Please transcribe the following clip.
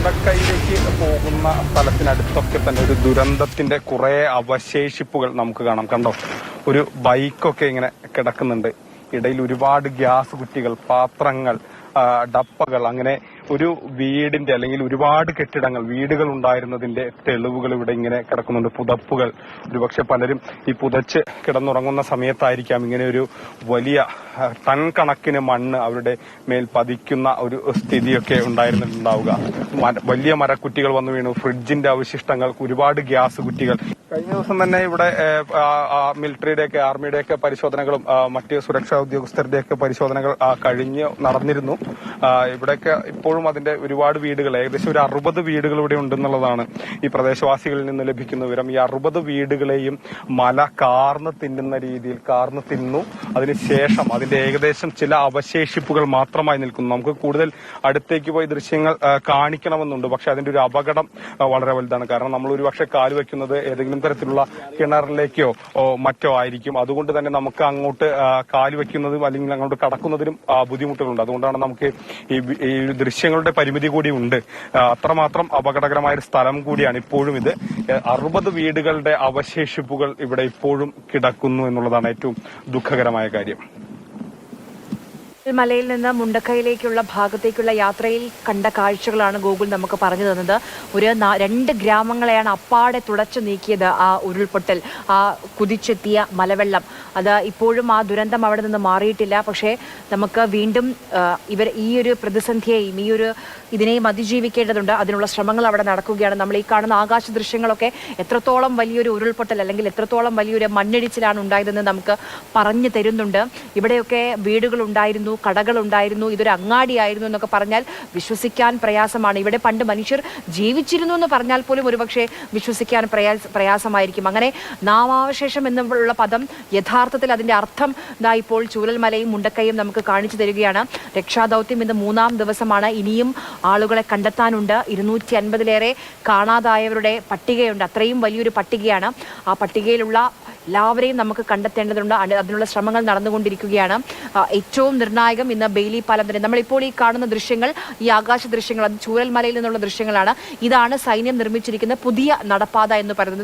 മുണ്ടക്കൈയിലേക്ക് പോകുന്ന സ്ഥലത്തിനടുത്തൊക്കെ തന്നെ ഒരു ദുരന്തത്തിന്റെ കുറെ അവശേഷിപ്പുകൾ നമുക്ക് കാണാം. കണ്ടോ, ഒരു ബൈക്കൊക്കെ ഇങ്ങനെ കിടക്കുന്നുണ്ട്. ഇടയിൽ ഒരുപാട് ഗ്യാസ് കുറ്റികൾ, പാത്രങ്ങൾ, ഡപ്പകൾ, അങ്ങനെ ഒരു വീടിന്റെ അല്ലെങ്കിൽ ഒരുപാട് കെട്ടിടങ്ങൾ, വീടുകൾ ഉണ്ടായിരുന്നതിന്റെ തെളിവുകൾ ഇവിടെ ഇങ്ങനെ കിടക്കുന്നുണ്ട്. പുതപ്പുകൾ, ഒരുപക്ഷെ പലരും ഈ പുതച്ച് കിടന്നുറങ്ങുന്ന സമയത്തായിരിക്കാം ഇങ്ങനെ ഒരു വലിയ ടൺ കണക്കിന് മണ്ണ് അവരുടെ മേൽ പതിക്കുന്ന ഒരു സ്ഥിതിയൊക്കെ ഉണ്ടായിരുന്നിട്ടുണ്ടാവുക. വലിയ മരക്കുറ്റികൾ വന്നു വീണു, ഫ്രിഡ്ജിന്റെ അവശിഷ്ടങ്ങൾ, ഒരുപാട് ഗ്യാസ് കുറ്റികൾ. കഴിഞ്ഞ ദിവസം തന്നെ ഇവിടെ മിലിറ്ററിയുടെയൊക്കെ ആർമിയുടെയൊക്കെ പരിശോധനകളും മറ്റ് സുരക്ഷാ ഉദ്യോഗസ്ഥരുടെയൊക്കെ പരിശോധനകൾ കഴിഞ്ഞ് നടന്നിരുന്നു. ഇവിടെയൊക്കെ ഇപ്പോഴും അതിന്റെ ഒരുപാട് വീടുകൾ, ഏകദേശം ഒരു 60 വീടുകൾ ഇവിടെ ഉണ്ടെന്നുള്ളതാണ് ഈ പ്രദേശവാസികളിൽ നിന്ന് ലഭിക്കുന്ന വിവരം. ഈ 60 വീടുകളെയും മല കാർന്ന് തിന്നുന്ന രീതിയിൽ കാർന്ന് തിന്നു. അതിനുശേഷം അതിന്റെ ഏകദേശം ചില അവശേഷിപ്പുകൾ മാത്രമായി നിൽക്കുന്നു. നമുക്ക് കൂടുതൽ അടുത്തേക്ക് പോയി ദൃശ്യങ്ങൾ കാണിക്കണമെന്നുണ്ട്. പക്ഷെ അതിന്റെ ഒരു അപകടം വളരെ വലുതാണ്. കാരണം നമ്മൾ ഒരുപക്ഷെ കാല് വെക്കുന്നത് ഏതെങ്കിലും തരത്തിലുള്ള കിണറിലേക്കോ മറ്റോ ആയിരിക്കും. അതുകൊണ്ട് തന്നെ നമുക്ക് അങ്ങോട്ട് കാല് വെക്കുന്നതും അല്ലെങ്കിൽ അങ്ങോട്ട് കടക്കുന്നതിനും ബുദ്ധിമുട്ടുകളുണ്ട്. അതുകൊണ്ടാണ് നമുക്ക് ഈ ദൃശ്യങ്ങളുടെ പരിമിതി കൂടി ഉണ്ട്. അത്രമാത്രം അപകടകരമായ ഒരു സ്ഥലം കൂടിയാണ് ഇപ്പോഴും ഇത്. 60 വീടുകളുടെ അവശേഷിപ്പുകൾ ഇവിടെ ഇപ്പോഴും കിടക്കുന്നു എന്നുള്ളതാണ് ഏറ്റവും ദുഃഖകരമായ കാര്യം. മലയിൽ നിന്ന് മുണ്ടക്കൈയിലേക്കുള്ള ഭാഗത്തേക്കുള്ള യാത്രയിൽ കണ്ട കാഴ്ചകളാണ് ഗോകുൽ നമുക്ക് പറഞ്ഞു തന്നത്. ഒരു 2 ഗ്രാമങ്ങളെയാണ് അപ്പാടെ തുടച്ചു നീക്കിയത് ആ ഉരുൾപൊട്ടൽ, ആ കുതിച്ചെത്തിയ മലവെള്ളം. അത് ഇപ്പോഴും ആ ദുരന്തം അവിടെ നിന്ന് മാറിയിട്ടില്ല. പക്ഷേ നമുക്ക് വീണ്ടും ഈ ഒരു പ്രതിസന്ധിയെയും ഇതിനെയും അതിജീവിക്കേണ്ടതുണ്ട്. അതിനുള്ള ശ്രമങ്ങൾ അവിടെ നടക്കുകയാണ്. നമ്മൾ ഈ കാണുന്ന ആകാശ ദൃശ്യങ്ങളൊക്കെ എത്രത്തോളം വലിയൊരു ഉരുൾപൊട്ടൽ അല്ലെങ്കിൽ എത്രത്തോളം വലിയൊരു മണ്ണിടിച്ചിലാണ് ഉണ്ടായതെന്ന് നമുക്ക് പറഞ്ഞു തരുന്നുണ്ട്. ഇവിടെയൊക്കെ വീടുകൾ ഉണ്ടായിരുന്നു, കടകൾ ഉണ്ടായിരുന്നു, ഇതൊരു അങ്ങാടിയായിരുന്നു എന്നൊക്കെ പറഞ്ഞാൽ വിശ്വസിക്കാൻ പ്രയാസമാണ്. ഇവിടെ പണ്ട് മനുഷ്യർ ജീവിച്ചിരുന്നു എന്ന് പറഞ്ഞാൽ പോലും ഒരുപക്ഷെ വിശ്വസിക്കാൻ പ്രയാസമായിരിക്കും. അങ്ങനെ നാമാവശേഷം എന്നുള്ള പദം യഥാർത്ഥത്തിൽ അതിന്റെ അർത്ഥം ഇപ്പോൾ ചൂരൽമലയും മുണ്ടക്കൈയും നമുക്ക് കാണിച്ചു തരികയാണ്. രക്ഷാദൌത്യം ഇന്ന് 3-ാം ദിവസമാണ്. ഇനിയും ആളുകളെ കണ്ടെത്താനുണ്ട്. 250-ലേറെ കാണാതായവരുടെ പട്ടികയുണ്ട്. അത്രയും വലിയൊരു പട്ടികയാണ്. ആ പട്ടികയിലുള്ള എല്ലാവരെയും നമുക്ക് കണ്ടെത്തേണ്ടതുണ്ട്. അതിനുള്ള ശ്രമങ്ങൾ നടന്നുകൊണ്ടിരിക്കുകയാണ്. ഏറ്റവും നിർണായകം ഇന്ന് ബെയിലി പാലം തന്നെ. നമ്മളിപ്പോൾ ഈ കാണുന്ന ദൃശ്യങ്ങൾ, ഈ ആകാശ ദൃശ്യങ്ങൾ, അത് ചൂരൽമലയിൽ നിന്നുള്ള ദൃശ്യങ്ങളാണ്. ഇതാണ് സൈന്യം നിർമ്മിച്ചിരിക്കുന്ന പുതിയ നടപ്പാത എന്ന് പറയുന്നത്.